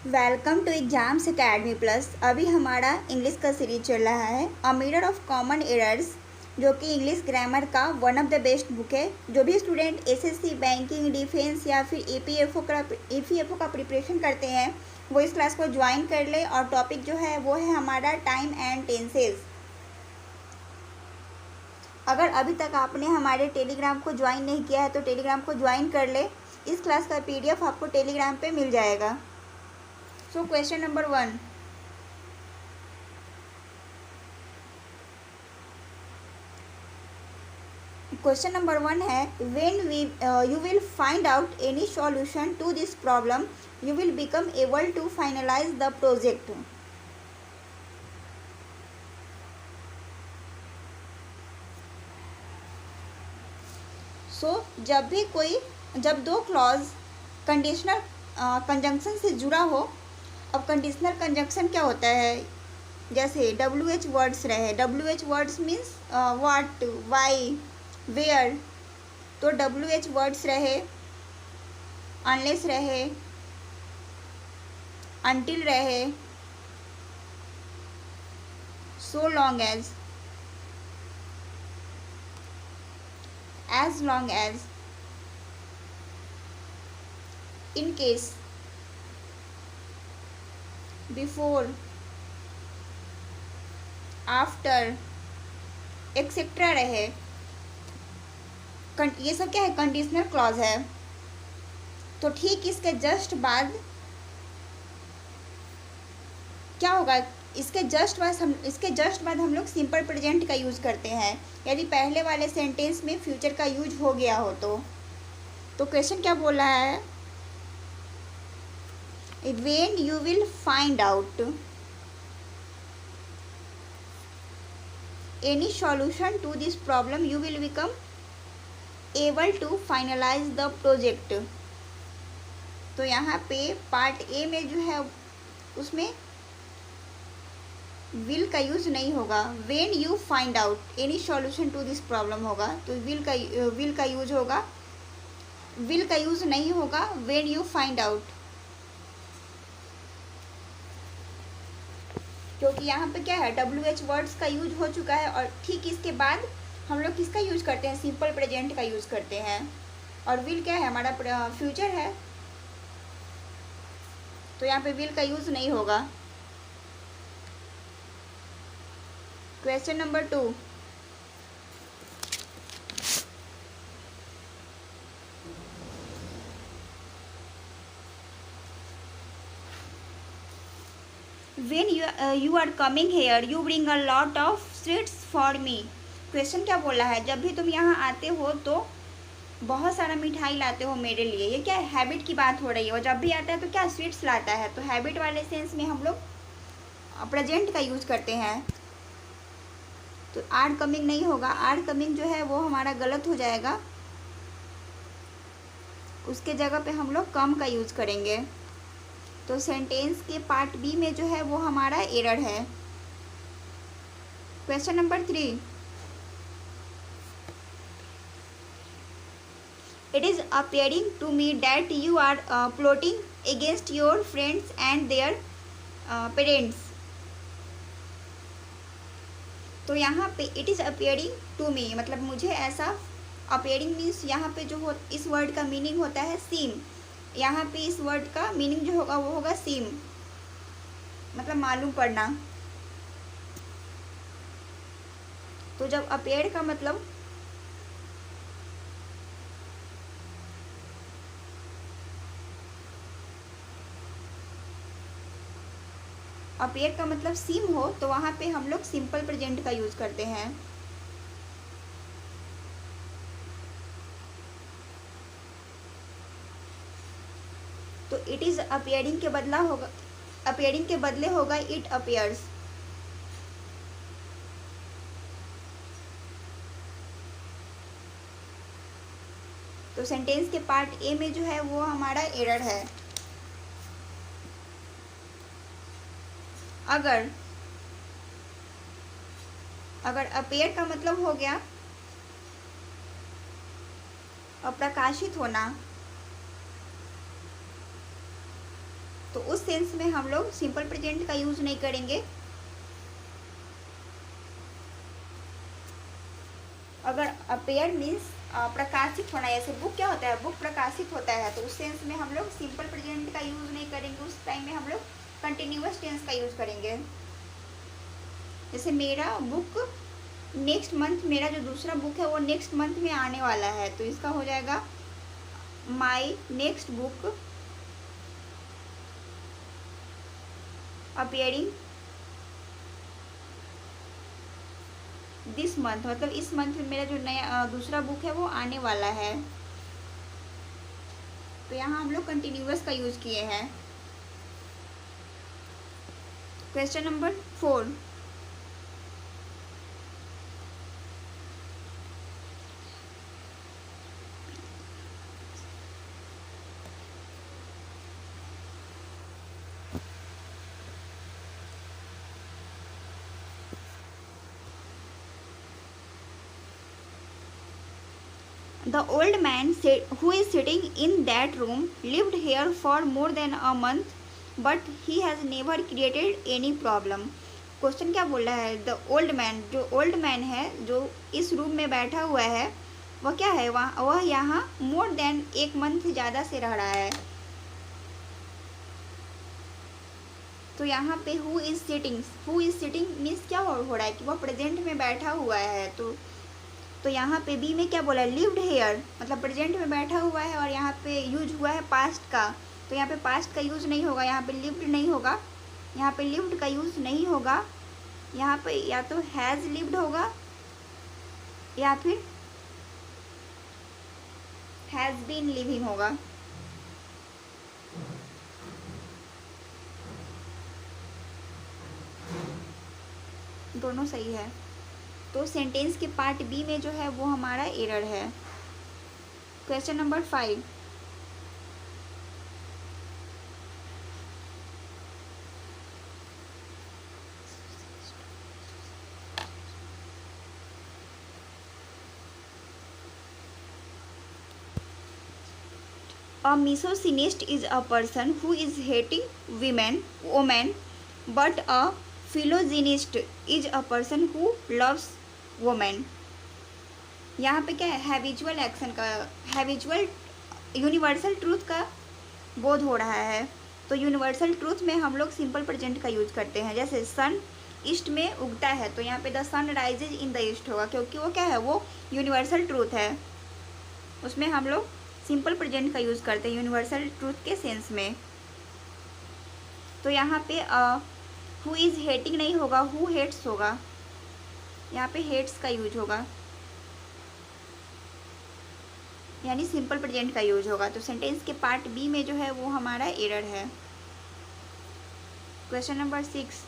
Welcome to exams academy plus. अभी हमारा English का सीरीज चल रहा है a mirror of common errors, जो कि इंग्लिश ग्रामर का one of the best book है। जो भी स्टूडेंट एसएससी, बैंकिंग, डिफेंस या फिर ईपीएफओ का प्रिपरेशन करते हैं वो इस क्लास को ज्वाइन कर ले। और टॉपिक जो है वो है हमारा टाइम एंड टेंसेज। अगर अभी तक आपने हमारे टेलीग्राम को ज्वाइन नहीं किया है तो टेलीग्राम को ज्वाइन कर ले। इस क्लास का पीडीएफ आपको टेलीग्राम पे मिल जाएगा। So question number 1, question number 1 है when you will find out any solution to this problem you will become able to finalise the project. जब दो क्लॉज कंडीशनल कंजंक्शन से जुड़ा हो। अब कंडीशनल कंजंक्शन क्या होता है? जैसे WH वर्ड्स रहे, WH words means what, why, where. तो WH वर्ड्स रहे, अनलेस रहे, अनटिल रहे, so long as long as, in case, before, after, etcetera रहे। ये सब क्या है? कंडीशनल क्लॉज है। तो ठीक इसके जस्ट बाद क्या होगा? इसके जस्ट बाद हम लोग सिंपल प्रेजेंट का यूज़ करते हैं, यदि पहले वाले सेंटेंस में फ्यूचर का यूज हो गया हो तो क्वेश्चन क्या बोल रहा है? When you will find out any solution to this problem you will become able to finalise the project. तो यहाँ पे पार्ट ए में जो है उसमें विल का यूज नहीं होगा, when you find out any solution to this problem होगा। तो विल का यूज होगा, विल का यूज नहीं होगा, व्हेन यू फाइंड आउट। क्योंकि यहाँ पे क्या है? WH वर्ड्स का यूज हो चुका है और ठीक इसके बाद हम लोग किसका यूज करते हैं? सिंपल प्रेजेंट का यूज करते हैं। और विल क्या है? हमारा फ्यूचर है, तो यहाँ पे विल का यूज नहीं होगा। Question number 2, when you are coming here you bring a lot of sweets for me। Question क्या बोला है? जब भी तुम यहाँ आते हो तो बहुत सारा मिठाई लाते हो मेरे लिए। ये क्या है? हैबिट की बात हो रही है। और जब भी आता है तो क्या स्वीट्स लाता है। तो हैबिट वाले सेंस में हम लोग प्रेजेंट का यूज करते हैं। तो आर कमिंग नहीं होगा, आर कमिंग जो है वो हमारा गलत हो जाएगा। उसके जगह पे हम लोग कम का यूज करेंगे। तो सेंटेंस के पार्ट बी में जो है वो हमारा एरर है। Question number 3, it is appearing to me that you are plotting against your friends and their parents। तो यहाँ पे it is appearing to me मतलब मुझे ऐसा, अपियरिंग मीन्स यहाँ पे जो हो इस वर्ड का मीनिंग होता है सीम। यहाँ पे इस वर्ड का मीनिंग जो होगा वो होगा सीम, मतलब मालूम पड़ना। तो जब अपेयर का मतलब अपेयर का मतलब सीम हो तो वहाँ पे हम लोग सिंपल प्रेजेंट का यूज करते हैं। तो इट इज अपियरिंग के बदले होगा इट अपियर्स। तो सेंटेंस के पार्ट ए में जो है वो हमारा एरर है। अगर अपेयर का मतलब हो गया प्रकाशित होना, तो उस सेंस में हम लोग सिंपल प्रेजेंट का यूज नहीं करेंगे। अगर अपेयर मीन्स प्रकाशित होना, जैसे बुक क्या होता है, बुक प्रकाशित होता है, तो उस सेंस में हम लोग सिंपल प्रेजेंट का यूज नहीं करेंगे, उस टाइम में हम लोग कंटिन्यूअस टेंस का यूज करेंगे। जैसे मेरा बुक नेक्स्ट मंथ, मेरा जो दूसरा बुक है वो नेक्स्ट मंथ में आने वाला है, तो इसका हो जाएगा my next book appearing this month, मतलब इस मंथ में मेरा जो नया दूसरा बुक है वो आने वाला है। तो यहाँ हम लोग कंटिन्यूअस का यूज किए हैं। Question number 4, The old man who is sitting in that room lived here for more than a month, but he has never created any problem. Question क्या बोल रहा है, द ओल्ड मैन, जो old man है जो इस room में बैठा हुआ है वह क्या है, वह यहाँ मोर देन 1 मंथ ज़्यादा से रह रहा है। तो यहाँ पे हु इज़ सिटिंग मीन्स क्या हो रहा है कि वह प्रेजेंट में बैठा हुआ है। तो यहाँ पे बी में क्या बोला है, लिव्ड हेयर, मतलब प्रेजेंट में बैठा हुआ है, और यहाँ पे यूज हुआ है पास्ट का, तो यहाँ पे पास्ट का यूज़ नहीं होगा, यहाँ पे लिव्ड नहीं होगा, यहाँ पे लिव्ड का यूज़ नहीं होगा, यहाँ पे या तो हैज़ लिव्ड होगा या फिर हैज़ बीन लिविंग होगा। दोनों सही है। तो सेंटेंस के पार्ट बी में जो है वो हमारा एरर है। Question number 5, A misogynist is a person who is hating women, but a philogynist is a person who loves women. यहाँ पे क्या है, हैबिचुअल एक्शन का, हैबिचुअल यूनिवर्सल ट्रूथ का बोध हो रहा है। तो यूनिवर्सल ट्रूथ में हम लोग सिंपल प्रेजेंट का यूज करते हैं। जैसे सन ईस्ट में उगता है, तो यहाँ पे the sun rises in the east होगा, क्योंकि वो क्या है, वो यूनिवर्सल ट्रूथ है, उसमें हम लोग सिंपल प्रेजेंट का यूज़ करते हैं यूनिवर्सल ट्रूथ के सेंस में। तो यहाँ पे हु इज़ हेटिंग नहीं होगा, हु हेट्स होगा, यहाँ पे हेट्स का यूज होगा, यानी सिंपल प्रेजेंट का यूज होगा। तो सेंटेंस के पार्ट बी में जो है वो हमारा एरर है। Question number 6,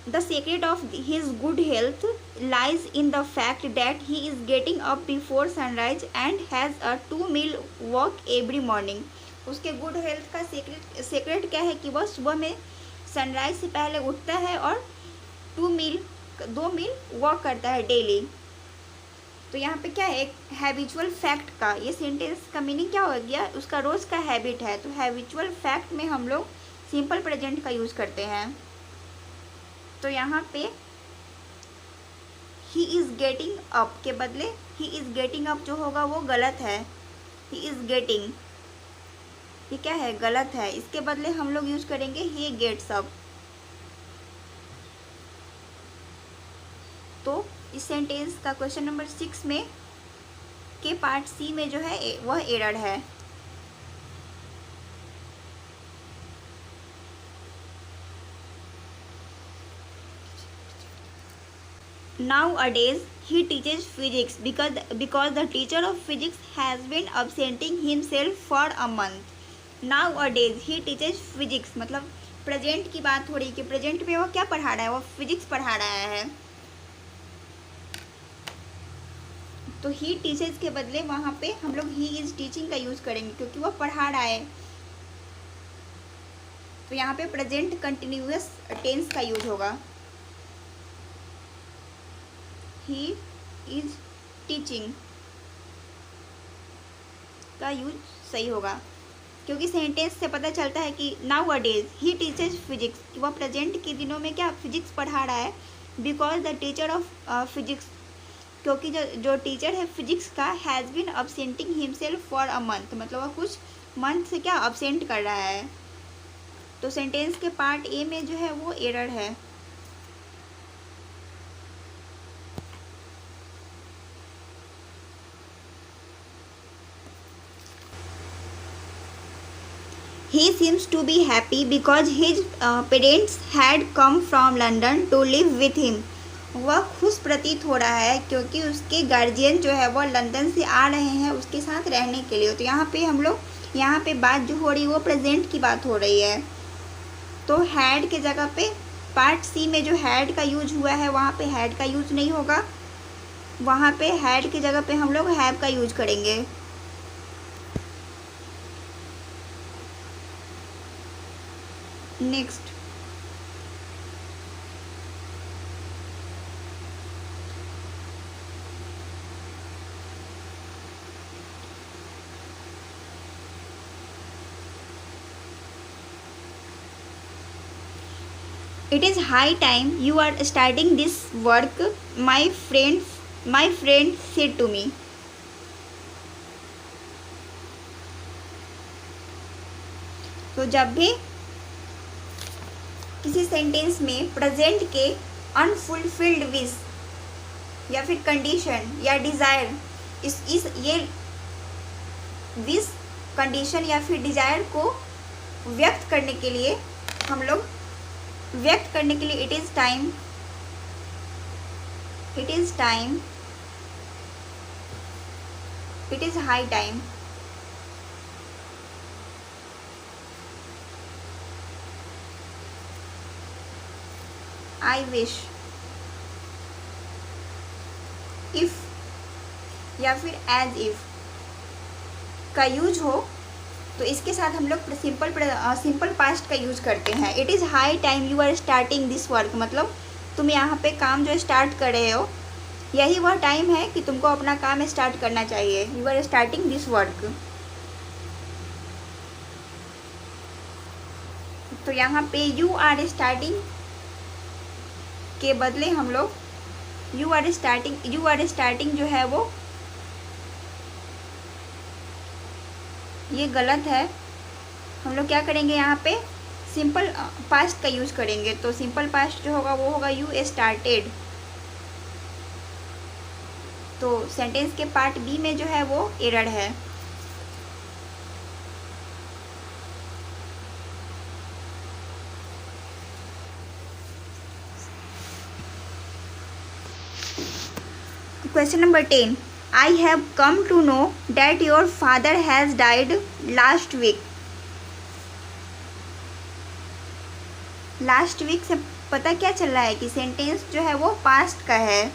The secret of his good health lies in the fact that he is getting up before sunrise and has a 2 meal walk every morning. उसके गुड हेल्थ का secret क्या है कि वह सुबह में सनराइज से पहले उठता है और 2 मील वॉक करता है डेली। तो यहाँ पे क्या है, एक हैबिचुअल फैक्ट का, ये सेंटेंस का मीनिंग क्या हो गया, उसका रोज़ का हैबिट है। तो हैबिचुअल फैक्ट में हम लोग सिंपल प्रेजेंट का यूज़ करते हैं। तो यहाँ पे ही इज़ गेटिंग अप के बदले ही इज़ गेटिंग अप जो होगा वो गलत है, ही इज़ गेटिंग, ये क्या है, गलत है, इसके बदले हम लोग यूज करेंगे ही गेट्स अप। तो इस सेंटेंस का क्वेश्चन नंबर 6 में के पार्ट सी में जो है वह एरर है। Nowadays he teaches physics because the teacher of physics has been absenting himself for a month. Nowadays he teaches physics, मतलब प्रेजेंट की बात हो रही है कि प्रेजेंट में वो क्या पढ़ा रहा है, वो फिजिक्स पढ़ा रहा है। तो ही टीचर्स के बदले वहाँ पे हम लोग ही इज टीचिंग का यूज करेंगे, क्योंकि वो पढ़ा रहा है। तो यहाँ पे प्रेजेंट कंटिन्यूअस टेंस का यूज होगा, ही इज टीचिंग का यूज सही होगा, क्योंकि सेंटेंस से पता चलता है कि नाउ अ डेज ही टीचर्स फिजिक्स, कि वह प्रेजेंट के दिनों में क्या फिजिक्स पढ़ा रहा है। Because the teacher of physics, क्योंकि जो टीचर है फिजिक्स का, has been absenting himself for a month, मतलब वह कुछ मंथ से क्या अब्सेंट कर रहा है। तो सेंटेंस के पार्ट ए में जो है वो एरर है। He seems to be happy because his parents had come from London to live with him. वह खुश प्रतीत हो रहा है क्योंकि उसके गार्जियन जो है वह लंदन से आ रहे हैं उसके साथ रहने के लिए। तो यहाँ पे हम लोग, यहाँ पे बात जो हो रही है वो प्रेजेंट की बात हो रही है। तो हैड के जगह पे पार्ट सी में जो हैड का यूज हुआ है वहाँ पे हैड का यूज नहीं होगा, वहाँ पे हैड की जगह पे हम लोग हैव का यूज करेंगे। Next, it is high time you are starting this work, my friend said to me. तो जब भी किसी सेंटेंस में प्रेजेंट के अनफुलफिल्ड विश या फिर कंडीशन या डिज़ायर, ये विश, कंडीशन या फिर डिज़ायर को व्यक्त करने के लिए हम लोग it is high time, I wish, if या फिर एज इफ का यूज हो तो इसके साथ हम लोग सिंपल पास्ट का यूज करते हैं। It is high time you are starting this work, मतलब तुम यहाँ पे काम जो स्टार्ट कर रहे हो यही वह टाइम है कि तुमको अपना काम स्टार्ट करना चाहिए। You are starting this work. तो यहाँ पे यू आर स्टार्टिंग के बदले हम लोग यू आर स्टार्टिंग जो है वो ये गलत है। हम लोग क्या करेंगे, यहाँ पे सिंपल पास्ट का यूज़ करेंगे। तो सिंपल पास्ट जो होगा वो होगा यू स्टार्टेड। तो सेंटेंस के पार्ट बी में जो है वो एरर है। Question number 10, I have come to know that your father has died last week. Last week से पता क्या चल रहा है कि सेंटेंस जो है वो पास्ट का है।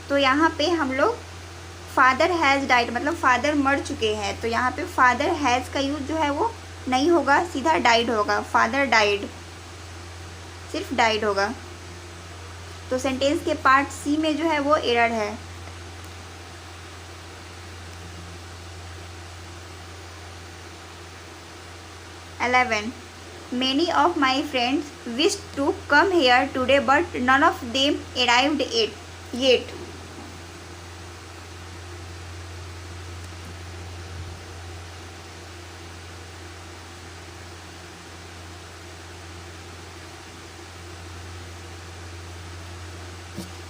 तो यहाँ पे हम लोग फादर हैज़ डाइड मतलब फादर मर चुके हैं, तो यहाँ पे फादर हैज़ का यूज जो है वो नहीं होगा, सीधा डाइड होगा। फादर डाइड, सिर्फ डाइड होगा। तो सेंटेंस के पार्ट सी में जो है वो एरर है। Eleven, many of my friends wished to come here today but none of them arrived yet.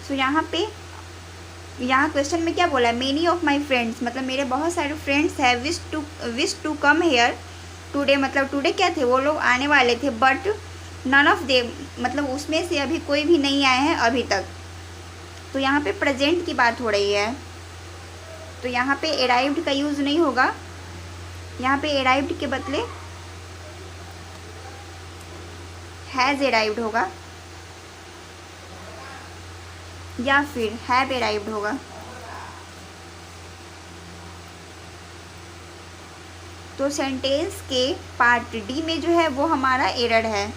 तो यहाँ क्वेश्चन में क्या बोला है, मेनी ऑफ माई फ्रेंड्स मतलब मेरे बहुत सारे फ्रेंड्स हैं, wish to come here today मतलब टुडे क्या थे, वो लोग आने वाले थे, बट नन ऑफ देम मतलब उसमें से अभी कोई भी नहीं आए हैं अभी तक। तो यहाँ पे प्रेजेंट की बात हो रही है, तो यहाँ पे अराइव्ड का यूज़ नहीं होगा, यहाँ पे अराइव्ड के बदले हैज़ अराइव्ड होगा या फिर हैव अराइव्ड होगा। तो सेंटेंस के पार्ट डी में जो है वो हमारा एरर है।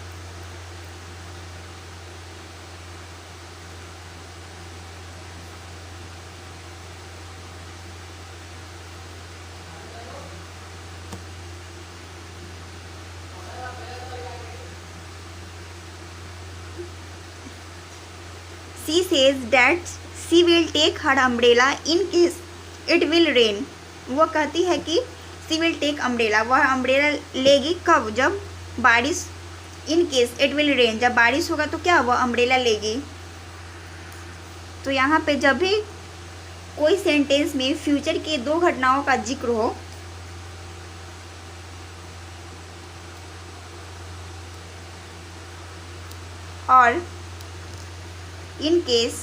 She says that she will take her umbrella in case it will rain. वो कहती है कि शी विल टेक अम्ब्रेला, वह अम्ब्रेला लेगी कब, जब बारिश, in case it will rain, जब बारिश होगा तो क्या वह अम्ब्रेला लेगी। तो यहाँ पे जब भी कोई सेंटेंस में फ्यूचर के दो घटनाओं का जिक्र हो और in case,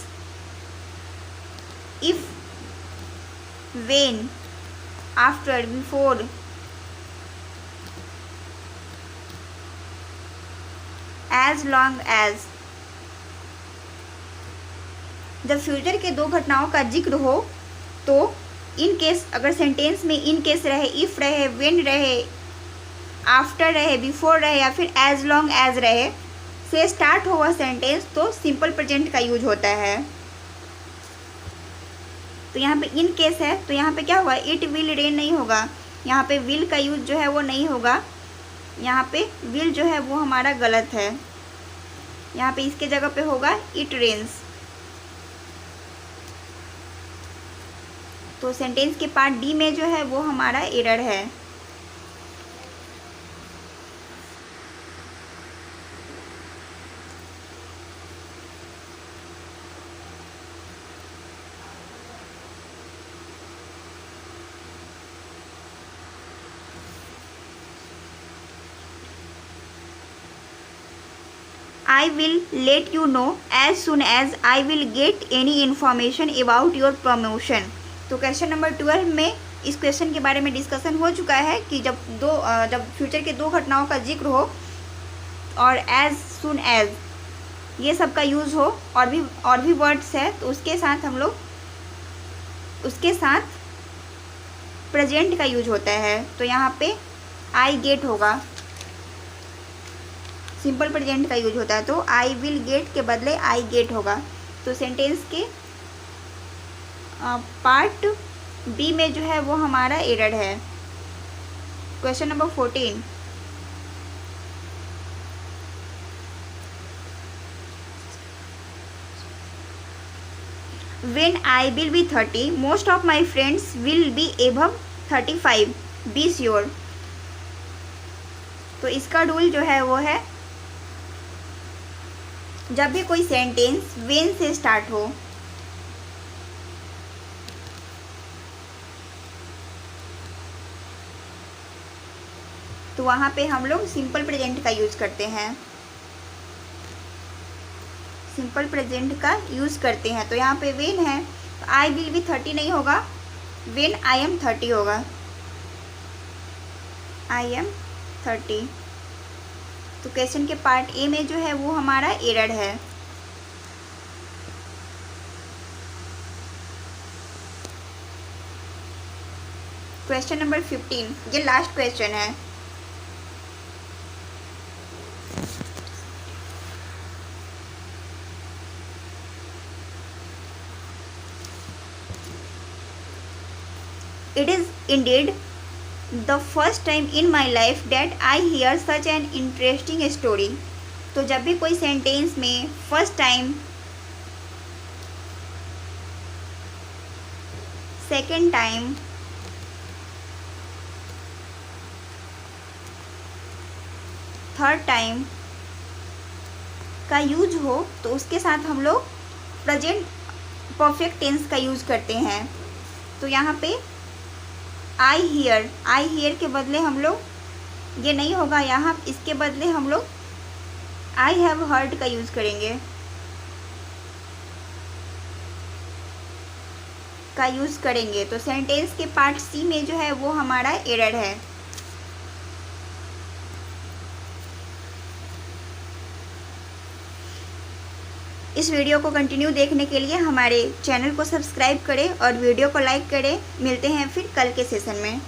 if, when, after, before, as long as, जब फ्यूचर के दो घटनाओं का जिक्र हो तो इन केस, अगर सेंटेंस में इन केस रहे, इफ रहे, व्हेन रहे, आफ्टर रहे, बिफोर रहे या फिर एज लॉन्ग एज रहे से स्टार्ट हो वह सेंटेंस तो सिंपल प्रेजेंट का यूज होता है। तो यहाँ पे इन केस है तो यहाँ पे क्या होगा, इट विल रेन नहीं होगा, यहाँ पे विल का यूज जो है वो नहीं होगा, यहाँ पे विल जो है वो हमारा गलत है, यहाँ पे इसके जगह पे होगा इट रेन्स। तो सेंटेंस के पार्ट डी में जो है वो हमारा एरर है। I will let you know as soon as I will get any information about your promotion। तो क्वेश्चन नंबर 12 में इस क्वेश्चन के बारे में डिस्कशन हो चुका है कि जब फ्यूचर के दो घटनाओं का जिक्र हो और एज सुन एज ये सब का यूज़ हो और भी वर्ड्स है तो उसके साथ हम लोग उसके साथ प्रेजेंट का यूज होता है। तो यहाँ पे आई गेट होगा, सिंपल प्रेजेंट का यूज होता है तो आई विल गेट के बदले आई गेट होगा। तो सेंटेंस के पार्ट बी में जो है वो हमारा एरर है। Question number 14, When I will be 30, most of my friends will be above 35, be sure। तो इसका रूल जो है वो है जब भी कोई सेंटेंस when से स्टार्ट हो तो वहाँ पे हम लोग सिंपल प्रेजेंट का यूज करते हैं, सिंपल प्रेजेंट का यूज करते हैं। तो यहाँ पे when है तो आई विल बी 30 नहीं होगा, when आई एम 30 होगा, आई एम 30। तो क्वेश्चन के पार्ट ए में जो है वो हमारा एरर है। क्वेश्चन नंबर 15, ये लास्ट क्वेश्चन है। It is indeed the first time in my life that I hear such an interesting story। तो जब भी कोई सेंटेंस में first time, second time, third time का यूज हो तो उसके साथ हम लोग प्रेजेंट परफेक्ट टेंस का यूज करते हैं। तो यहाँ पे आई हियर के बदले हम लोग ये नहीं होगा, यहाँ इसके बदले हम लोग आई हैव हर्ड का यूज़ करेंगे, तो सेंटेंस के पार्ट सी में जो है वो हमारा एरर है। इस वीडियो को कंटिन्यू देखने के लिए हमारे चैनल को सब्सक्राइब करें और वीडियो को लाइक करें। मिलते हैं फिर कल के सेशन में।